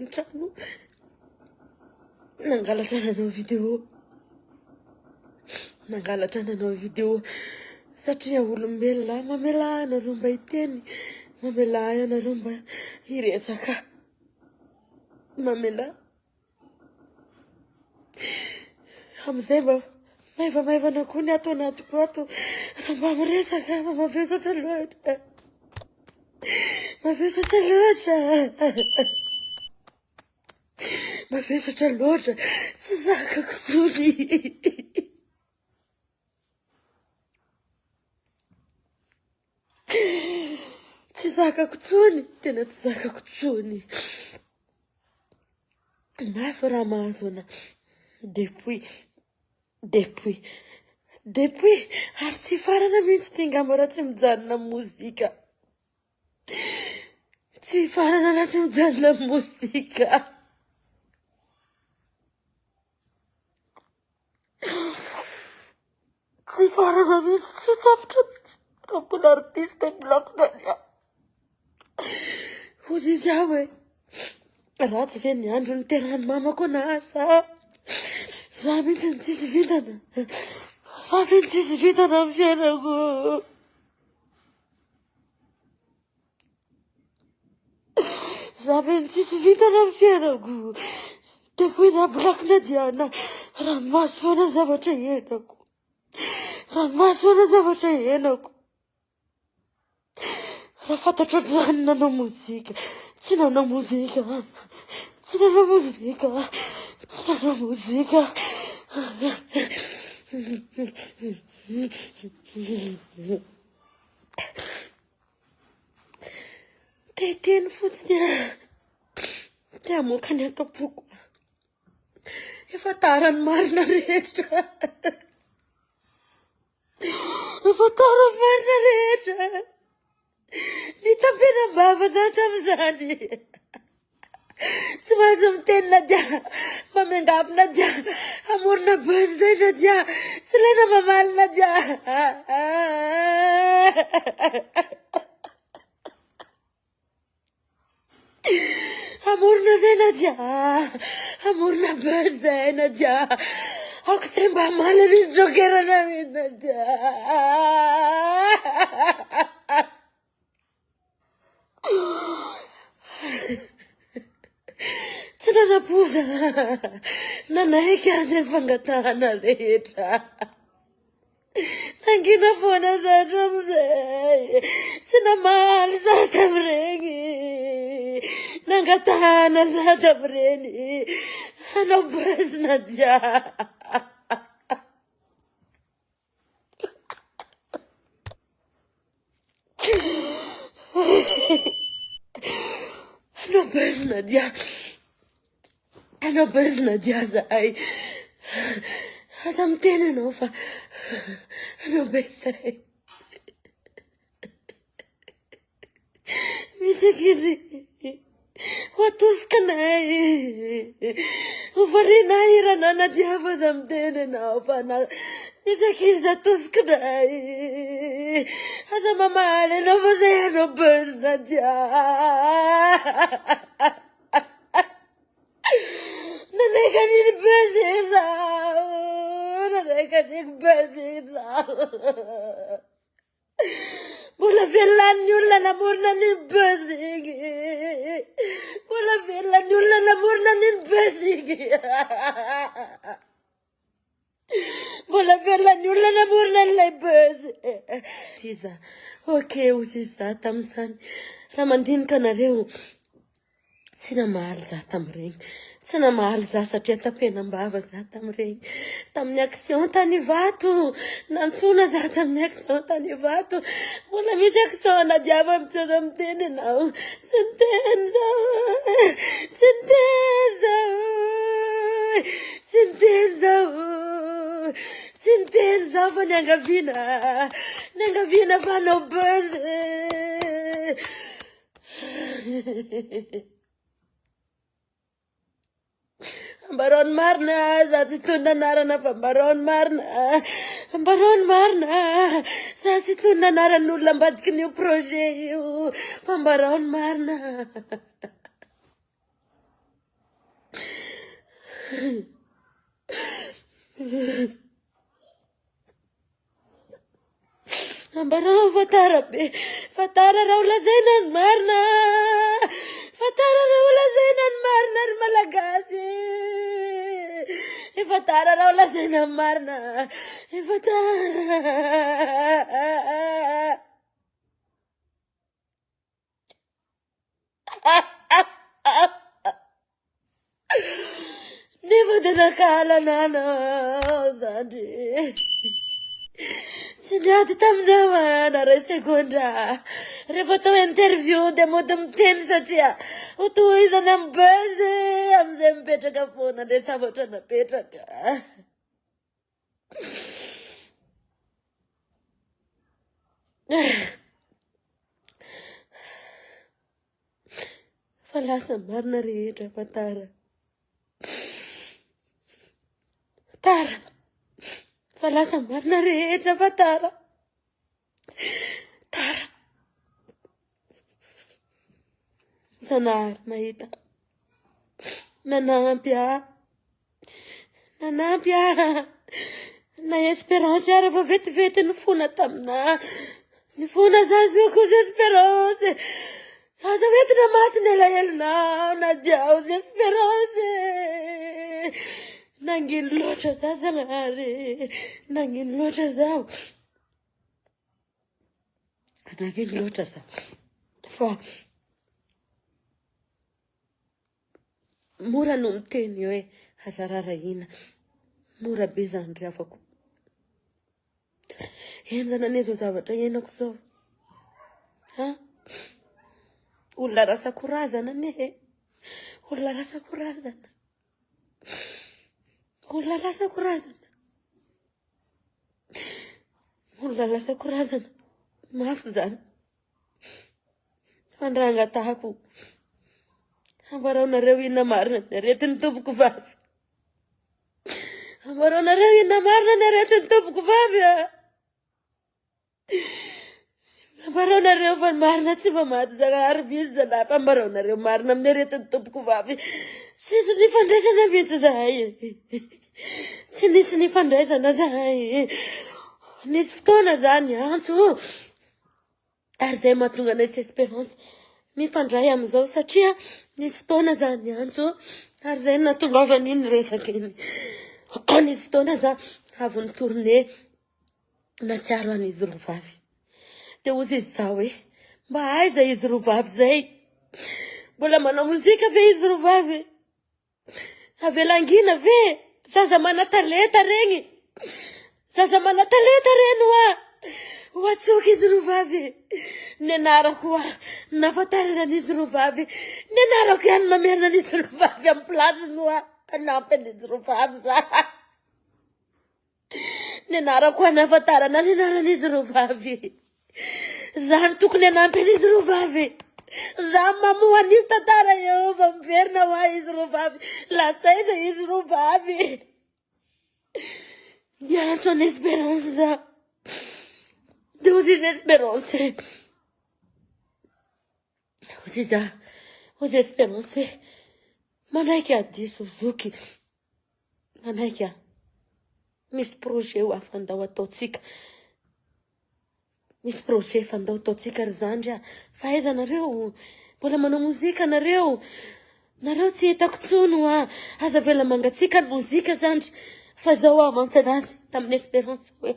trano nangalatra nanao vidéo satria olombelona mamela anareo mba hiteny, mamela anareo mba hiresaka, mamela amizay mba maivamaivana koa ny ato anatiko ato raha mba miresaka mba mavesatra loatra, mavesatra loatra tsy zakako tsony. Tsy zakako tsony, tena tsy zakako tsony. Mafy raha mahazo ana depuis ary tsy farana mihitsy tingamba raha tsy mijanona mozika, tsy farana raha tsy mijanona mozika. Tsy farana mihitsy, tsy tapitra mihitsy raha mbola artista milakona ny aho. Hozy izy aho hoe ratsy ve ny andro niterahany mamako anazy za mihitsy ny tsisy vitana, za mihitsy tsisy vitana amin'ny fiainako. Za mihitsy tsisy vitana amin'ny fiainako. Depuis nabolakina diana raha maso foana zavatra henako, raha maso foana zavatra henako. Raha fantatro ohatr'izany nanao mozika, tsy nanao mozika, tsy nanao mozika, tsy nanao mozika. Teteny fotsiny te hamoaka ny akapoko, efa tarany marina rehetra, efa tarany marina rehetra. Ny tampenam-bava za tamin'izany, tsy mahazo miteny Nadia, mba miangavy Nadia, hamorona buzz zay Nadia, tsy ilaina mamaly Nadia. Hamorona zay Nadia, hamorona buzz zay Nadia, ako zay mba hamaly ny jokerana mihitsy Nadia. Tsy nanapoza, nanaiky azy ny fangatahana rehetra. Nangina foana za hatramizay, tsy namaly za tamin'ireny, nangatahana za tamin'ireny, hanao buzz Nadia. Hanao buzz Nadia, hanao buzz Nadia zahay. Aza miteny ianao fa hanao buzz zahay. Misy ankizy watosika anay, hovalianay hiranao Nadia fa aza miteny ianao fa misy ankizy atosika anay, aza mamaly ianao fa zay hanao buzz Nadia. Nanaiky an'iny buzz izaho, nanaiky an'iny buzz izaho. Mbola velan'ny olona namorona an'iny buzz igny, mbola velan'ny olona namorona an'iny buzz igny. Mbola velan'ny olona namorona an'ilay buzz. Tiza, okey hozy izy za tamin'izany. Raha mandinika anareo, tsy namaly za tamin'ireny, tsy namaly za satria tampenam-bava za tamin'ireny. Tamin'ny action tany Ivato, nantsona za tamin'ny action tany Ivato. Mbola misy action Nadia fa mitsoza miteny ianao. Tsy niteny zaho, tsy niteny zaho, tsy niteny zaho, tsy niteny zaho fa niangaviana fa hanao buzz. Ambarao marina za tsy tondra anarana fa ambarao marina, za tsy tondra anaran'olona ambadiky n'io projet io fa ambarao marina. Ambaro fatara be, fatara raula zainan marna, fatara raula zainan marna malagasi, fatara raula zainan marna, fatara. Never did a call nana, Daddy. Sinati tamna na re segunda. Refoto interview de modem tensa tia. Utu iza nambaze amzem peta ka phone de sabota na peta ka. Falasa marna re patara. Tara. Falasa marna re patara. Tara. Sanar maita. Nanampia. Nanampia. Na esperança era vou vete no funa tamna. No funa zazu com esperança. Asa vete na mata nela ele na Deus esperança. Nangin locha zazalare. Nangin locha zau. Nangin locha sa. Fa. Mura num tenio e hazarara ina. Mura bizandri afako. Enzana nezo zavatra yenako zao. Ha? Olona rasa korazana ne. Olona rasa korazana. Olona rasa korazana. Olona rasa korazana. Mafy zany. Fandrangana tahako. Ambaraonareo inona marina ny aretin'ny tompoko vavy. Ambaraonareo inona marina ny aretin'ny tompoko vavy a. Ambaraonareo fa marina tsy mamaty Zanahary mihitsy zalahy. Ambaraonareo marina amin'ny aretin'ny tompoko vavy. Tsisy ny fandraisana mihitsy zahay. Tsy nisy ny fandraisana zahay. Nisy fotoana zany antso. Ary zay mahatonga anay espérance mifandray amizao satria nisy fotoana zany antso. Ary zay nahatongavany iny resaka iny. Nisy fotoana za avy nitournée natsiaro an'izy roa vavy. De ozy izy zao hoe mba aiza izy roa vavy zay. Mbola manao mozika ve izy roa vavy? Avelangina ve? Zaza manatalenta regny. Zaza manatalenta reny oa. Oatsoky izy roa vavy. Nenarako oa nafatarana an'izy roa vavy. Nenarako ihany mamerina an'izy roa vavy amin'ny plasiny oa. Anampy an'izy roa vavy za. Nenarako oa nafatarana nenarana roa vavy. Zany tokony anampy an'izy roa vavy. Za mamoa an'io tantara Jehova miverina ho ahy izy roa vavy. Lasa iza izy roa vavy. Niantso any Espérance za. De ozy izy Espérance. Ozy za. Ozy Espérance. Manaiky adiso zoky. Manaiky a. Misy projet ho afandao ataotsika. Misy projet fandao ataotsika ry zandry a. Faiza nareo? Mbola manao mozika nareo? Nareo tsy hitako tsono a. Aza vela mangatsika ny mozika zandry. Fa zao a mantsy anazy tamin'ny Espérance hoe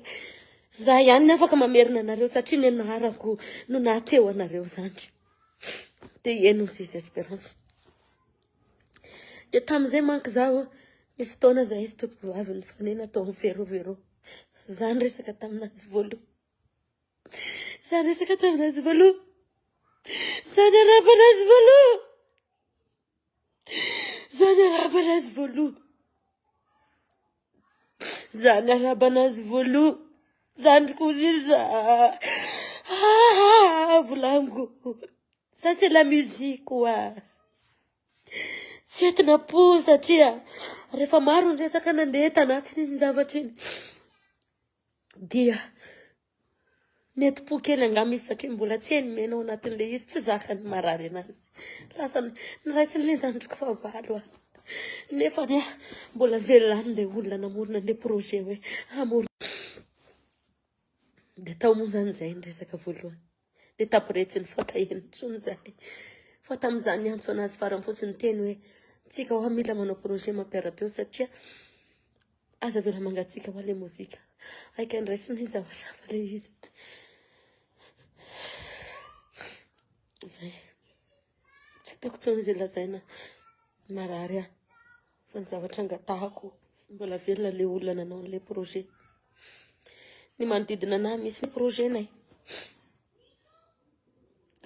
za ihany ny afaka mamerina anareo satria ny anarako no nahateo anareo zandry. De eno izy Espérance. De tamin'izay manko zao misy fotoana za izy tompoko vavy nifanena atao miverovero. Zany resaka taminazy voaloha. Zany resaka taminazy voaloha. Zany arabanazy voaloha. Zany arabanazy voaloha. Zany arabanazy voaloha. Zany koziza. Volango. Ça c'est la musique oa. Tsy entina po satria rehefa maro ny resaka nandeha tanatin'iny zavatra iny. Dia nety-po kely angamba izy satria mbola tsy enimenao anatin'le izy tsy zakany marary anazy. Lasa niraisiny le zandriko fa valo a. nefa ny mbola velona le olona namorona le projet hoe amorona de tao moa zany zay ny resaka voalohany de tapiretsiny fakahiny tsony zany fa tam'izany antso anazy farany fotsiny teny hoe tsika ho mila manao projet mampiarabeo satria aza vela mangatsika ho le mozika aika ndraisiny zavatra fa le izy zay tsy toko tsony zay lazaina marary ah fa ny zavatra angatahako mbola velona le olona nanao le projet ny manodidina na misy ny projet nay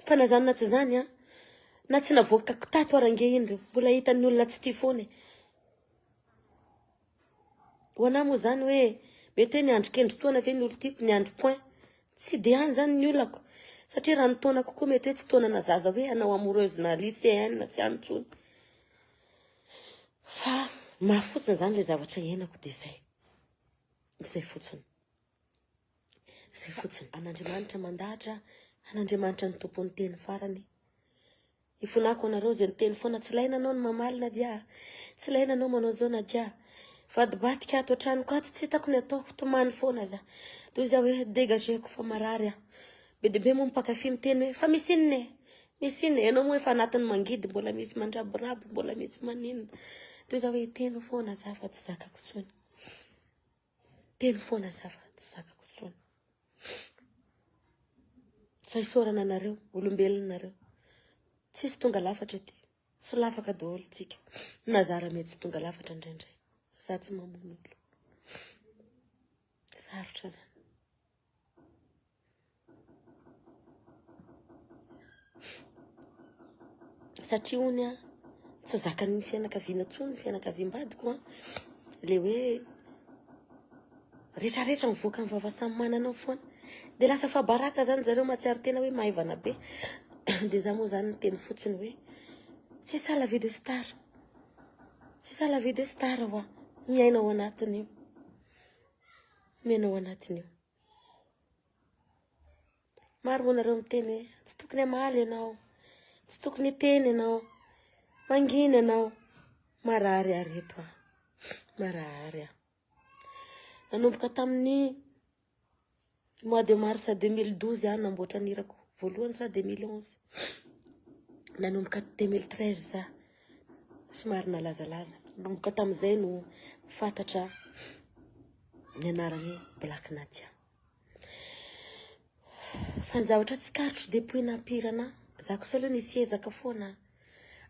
fa na zany na tsy zany ah na tsy navoaka tato arange indreo mbola hitan'ny olona tsy tia foana ho ana moa zany hoe mety hoe niandro kendro toana ve ny olo tiako niandro point tsy de any zany ny olako satria raha ny taona kokoa mety hoe tsy taona na zaza hoe anao amoureuse na lycéenne na tsy any tsony fa mahafotsiny zany le zavatra iainako de zay fotsiny an'Andriamanitra mandahatra an'Andriamanitra ny tompony teny farany ifonako anareo zay ny teny foana tsy laina anao ny mamalina dia tsy laina anao manao zao na dia vadibatika ato an-tranoko ato tsy hitako ny ataoko tomany foana za toy za hoe dégageko fa marary ah be de be moa mpakafy miteny hoe fa misy inona ianao moa efa anatin'ny mangidy mbola misy mandraborabo mbola misy maninona toy za hoe teny foana za fa tsy zakako tsony teny foana za fa tsy zakako tsony fa isorana anareo olombelona nareo tsisy tonga lafatra ty sy lafaka daholo tsika nazara mety tsy tonga lafatra indraindray za tsy mamono olo sarotra zany satria ony a tsy zakany fianakaviana tsony fianakaviam-badiko a le hoe rehetrarehetra mivoaka amin'ny vava samy mananao foana de lasa fa baraka zany zareo matsiaro tena hoe maivana be de za moa zany teny fotsiny hoe c'est ça la vie de star hoa miainao anatiny io maro moa nareo miteny hoe tsy tokony amaly ianao tsy tokony teny ianao mangina ianao marary areto ah marary ah nanomboka tamin'ny mois de mars 2012 ah namboatra nirako voalohany sa 2011 nanomboka 2013 za somary nalazalaza nanomboka tamin'izay no fantatra ny anarany Black Nadia fa ny zavatra tsy karotro depuis nampirana za kosa aloha nisy ezaka foana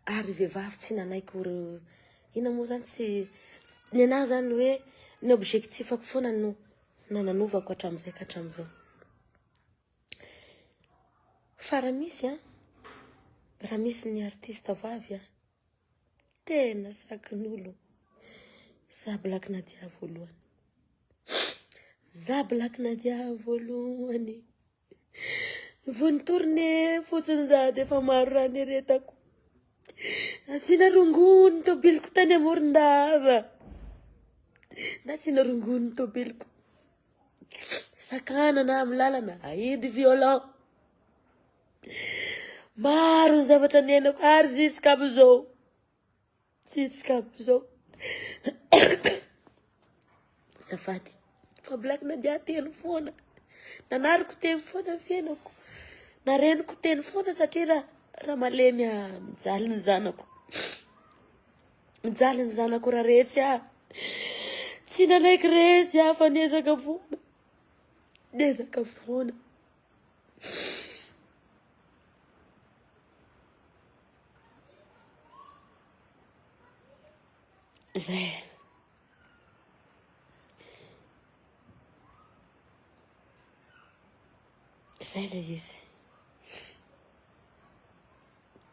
ary vehivavy tsy nanaiko ina moa zany tsy ny anahy zany hoe ny objectifako foana no nananovako hatramin'izay ka hatramin'izao fa raha misy ny artiste vavy a tena sakin'olo za Black Nadia voalohany vony tourné fotsiny za de fa maro raha nieretako asina rongony tobiliko tany Morondava nasina rongony tobiliko sakana na amin'ny lalana ahidy violent maro ny zavatra niainako ary jusqu'à amizao safady fa Black Nadia teny foana nanariko teny foana ny fiainako nareniko teny foana satria raha malemy mijaly ny zanako raha resy ah tsy nanaiky resy ah fa niezaka foana zay le izy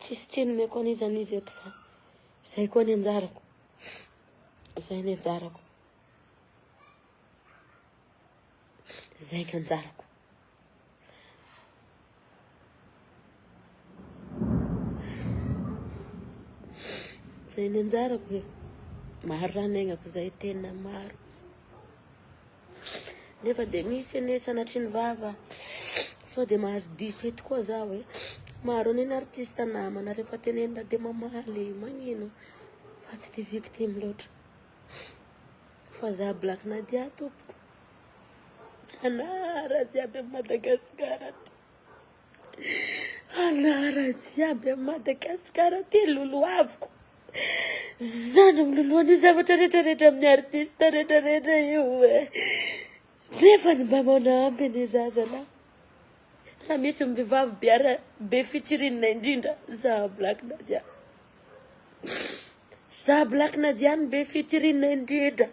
tsisy tsiny meko an'izany izy eto fa zay koa ny anjarako zay ny anjarako hoe maro raha niainako zay tena maro nefa de misy ane sanatry ny vava sao de mahazo diso eto koa za hoe maro ane ny artiste namana rehefa tenenina de mamaly magnino fa tsy dia victime loatra fa za Black Nadia tompoko anara jiaby amin'ny Madagasikara ty anara jiaby amin'ny Madagasikara ty loloaviko zany milolohan'io zavatra rehetrarehetra amin'ny artista rehetrarehetra io nefa ny mba manampy ny zazalahy raha misy mivavy be fitirinina indrindra za Black Nadia za Black Nadia ny be fitirinina indrindra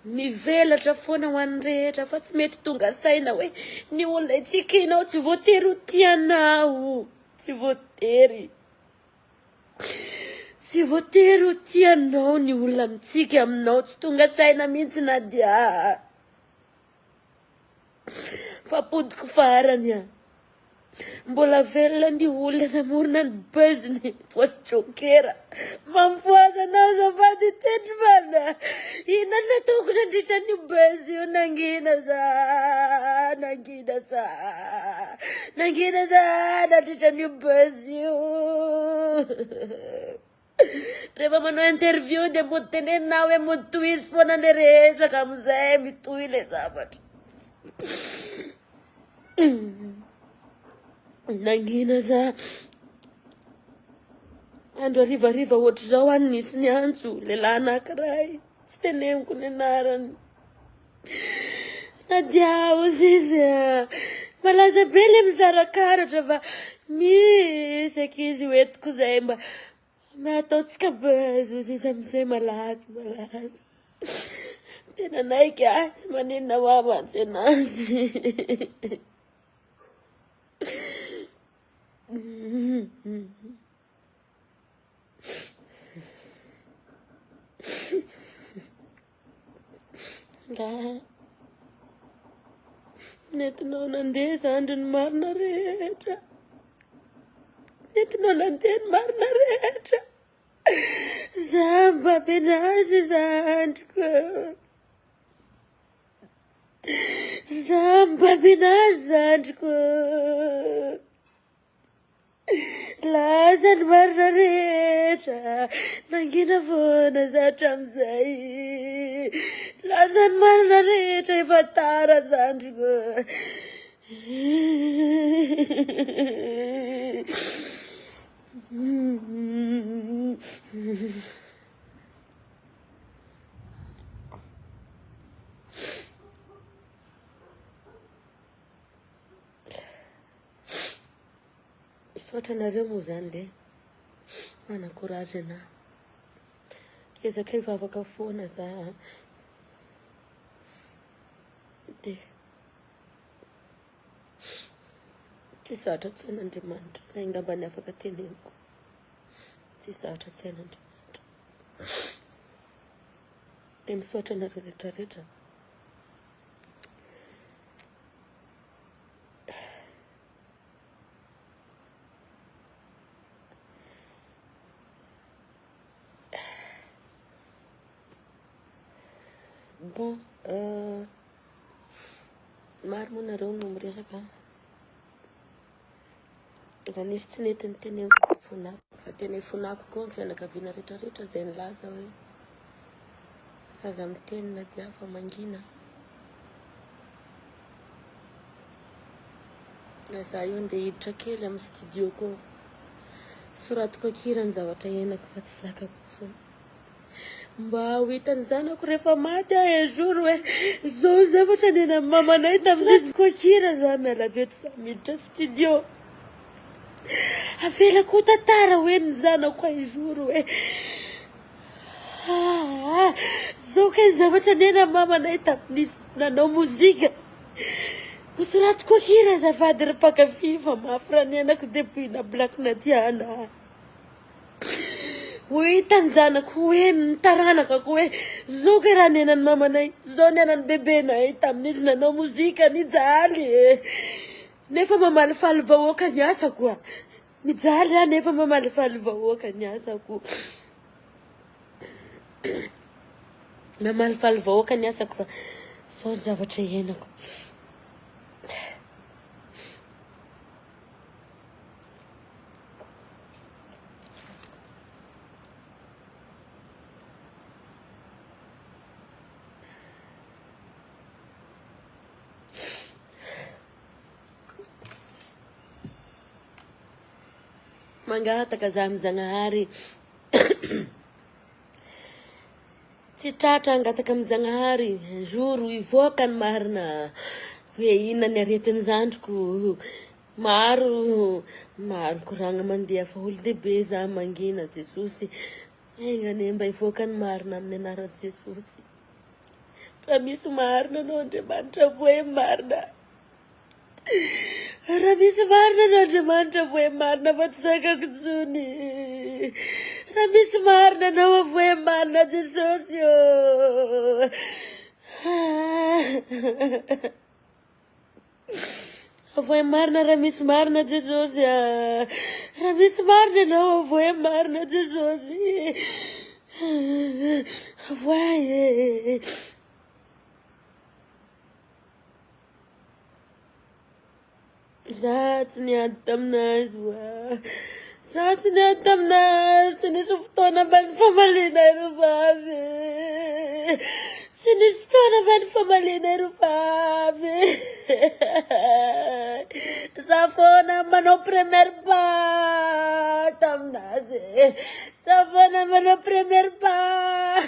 mivelatra foana ho an'ny rehetra fa tsy mety tonga saina hoe ny olona tsikinao tsy voatery ho tianao tsy voatery ho tianao ny olona mitsiky aminao tsy tonga saina mihitsy Nadia fa podiko farany mbola velona ny olona namorona ny buzzny voasy jokera mampivoaza anao zafady teny mana ina nataoko nandritra ny buzz io nangina za nandritra ny buzz io rehefa manao interview dia mody tenenao hoe mody tohizy foana le resaka amizay mitohy le zavatra nangina za andro arivariva ohatry zao any nisy ny antso lehilahy anankiray tsy teneniko ny anarany Nadia ozy izy malaza be le mizara karatra fa misy ankizy hoentiko zay mba ataontsika buzz ozy izy amizay malaky malaza tena naika tsy maninona mamantsy anazy nentinao nandeha zandry ny marina rehetra nentinao nandeha ny marina rehetra za mbabenazy zandriko za mbabenazy zandriko laza ny marina rehetra nangina foana zatra amizay laza ny marina rehetra efa tara zandriko misaotra nareo moa zany le mana-courage ana ezaka hivavaka foana za dia tsy zatra tsy hain'Andriamanitra zay ngamba ny afaka teneniko tsy zatra tsy hain'Andriamanitra dia misaotra nareo rehetrarehetra bon maro moa nareo no miresaka raha nisy tsy nety ny teneniko fonako fa tena fonako koa ny fianakaviana rehetrarehetra zay nilaza hoe aza miteny Nadia fa mangina na za io ndeha hiditra kely amin'ny studio koa soratiko akira ny zavatra iainako fa tsy zakako intsony mba ho hitany zanako rehefa maty un jour hoe zao zavatra nena mamanay tamin'iziko akira za miala veto za miditra studio avelako ho tantara hoe ny zanako un jour hoe zao ka ny zavatra nena mamanay tamin'izy nanao mozika hosoratiko akira azafady ry mpakafy fa mafy raha ny anako depuis na Black Nadia ana ho hitany zanako hoe mitaranakako hoe zao ka raha nenany mamanay zao nenany bebenay tamin'izy nanao mozika nijaly nefa mamalifaly vahoaka ny asako mijaly nefa mamalifaly vahoaka ny asako mamalifaly vahoaka ny asako fa zao ny zavatra iainako mangataka za Zagnahary. Tsy tratra angataka amin'ny Zagnahary. Un jour ivoaka ny marina hoe inona ny aretin'ny zandriko. Maro koragna mandeha fa olo-dehibe za mangina Jesosy. Engane mba ivoaka ny marina amin'ny anaran'i Jesosy. Raha misy marina anao Andriamanitra, voe marina. Raha misy marina anao Andriamanitra, voe marina fa tsy zakako intsony. Raha misy marina anao, voe marina Jesosy oh. Voe marina raha misy marina Jesosy ah. Raha misy marina anao, voe marina Jesosy. Voe za tsy niady taminazy oa. Za tsy niady taminazy. Tsy nisy fotoana mbany famaliana irovavy. Tsy nisy fotoana mbany famaliana irovavy. Za foana manao première pas taminazy. Za foana manao première pas.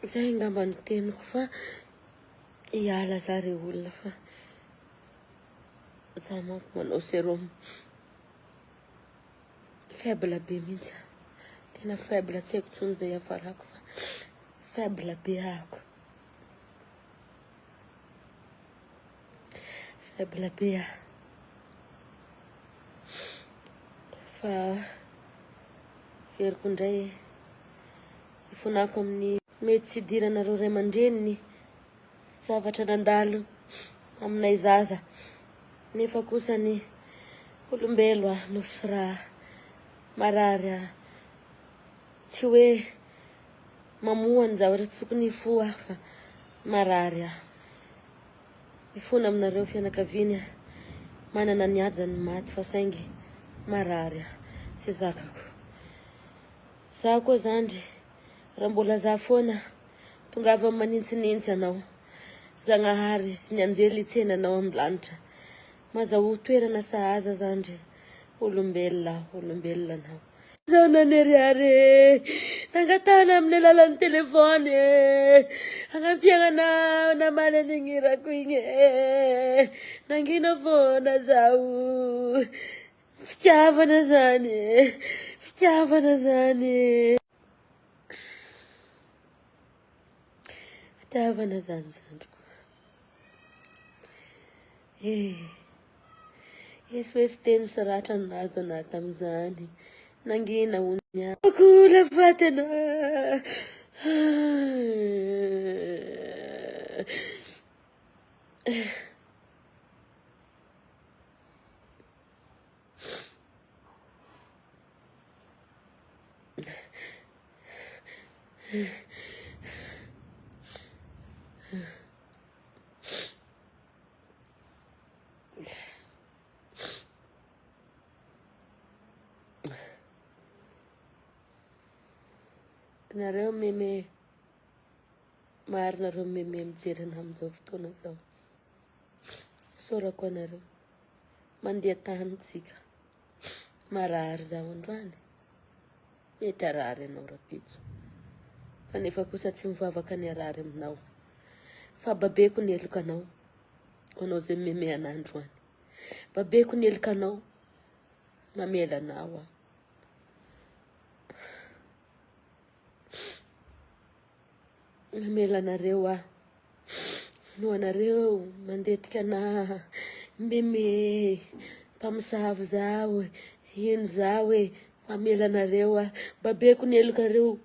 Zay ngamba ny teniko fa hiala zare olona fa za manko manao sérum faible be mihitsy. Tena faible, tsy haiko tsony zay afarako fa faible be ako. Faible be ah. Fa veriko indray ifonako amin'ny mety tsy idiranareo ray aman-dreniny zavatra nandalo aminay zaza. Nefa kosa ny olombelo ah, no sy raha marary ah. Tsy hoe mamoa ny zavatra tsy tokony hifo ah, fa marary ah. Ifona aminareo fianakaviana ah, manana ny hajany maty fa saingy marary ah. Tsy zakako. Za koa zandry raha mbola za foana tongava manintsinintsy anao. Zagnahary sy ny anjely itsena anao amin'ny lanitra. Mazaho toerana sahaza zandry. Olombelona anao. Zaho naneriary nangatana amin'ny alalan'ny telefony hanampiagana namaly an'igny igny nangina foana zaho. Fitiavana zany. Fitiavana zany. Fitiavana zany zandriko. Yesu hoe sy teny sy ratra ny nazo ana tamin'izany. Nangina unya. Akula fatena. Nareo meme marina reo meme mijery ana amin'izao fotoana zao. Saorako anareo mandeha tany tsika. Marary zaho androany. Mety arary anao rapitso. Fa nefa kosa tsy mivavaka ny arary aminao. Fa babeko ny eloka anao. Anao zay meme ana androany. Babeko ny eloka anao. Mamela anao. Mamela anareo ah. No anareo mandetika na meme mpamosavy zao. Ino zao mamela anareo ah. Babeko ny eloka reo.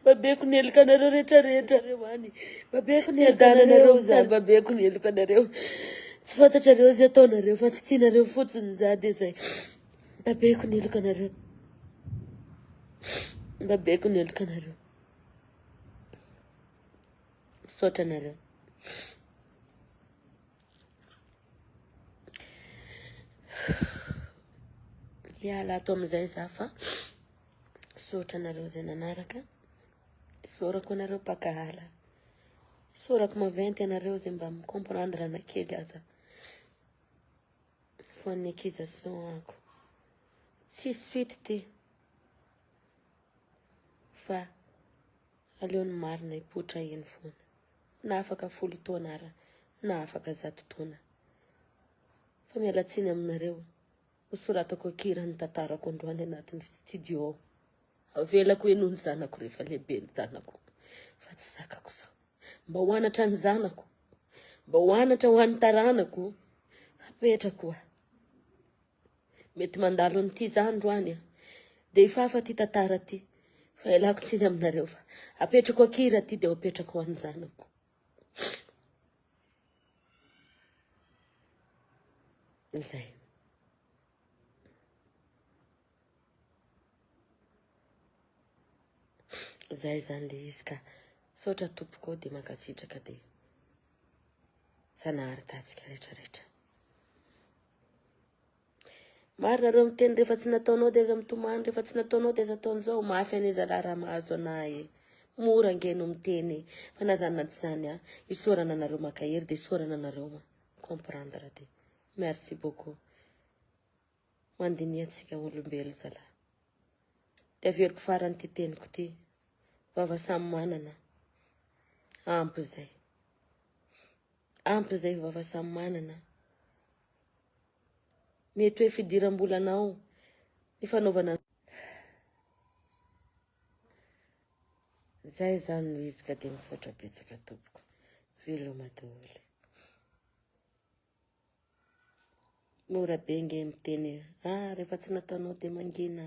Babeko ny eloka anareo rehetra reo ani. Babeko ny adananareo zany. Babeko ny eloka anareo. Tsy fantatrareo zay ataonareo fa tsy tianareo fotsiny za de zay. Babeko ny eloka anareo. Mba beko ny elaka anareo. Misaotra anareo. Hiala ato amizay za fa misaotra anareo zay nanaraka. Isaorako anareo mpakahala. Isaorako maventy anareo zay mba mikomprendre anakely aza. Fa ny accusation ako. Tsy suite ty. Fa aleony marina ipotra eny foana. Na afaka 10 taona ara, na afaka 100 taona. Fa mialatsiny aminareo. Usoratako kira ny tantarako androany anatin'ny studio ao. Avelako eno ny zanako rehefa lehibe ny zanako. Fa tsy zakako zao. Mba hoanatra ny zanako. Mba hoanatra ho an'ny taranako. Apetrako a. Mety mandalo n'ty zandroany a. De ifafa ty tantara ty. Fa elako tsiny aminareo fa. Apetrako akira ty de apetrako ho an'ny zanako. Zay. Zay zany le izy ka saotra tompoko de mankasitraka de sanahary tatsika rehetrarehetra. Marina reo miteny rehefa tsy nataonao de aza mitomany, rehefa tsy nataonao de aza ataon'izao, mafy an'iza lara mahazo anahy. Mora ngeno miteny fa na zany na tsy zany a, isaorana anareo makahery de isaorana anareo comprendre de. Merci beaucoup. Mandiniatsika olombelo zalahy. De averiko farany ty teniko ty. Vava samy manana. Ampy zay. Ampy zay vava samy manana. Mety hoe fidiram-bolanao ny fanaovana. Zay zany no izy ka de misaotra betsaka tompoko. Veloma daholo. Mora be nge miteny rehefa tsy nataonao de mangina.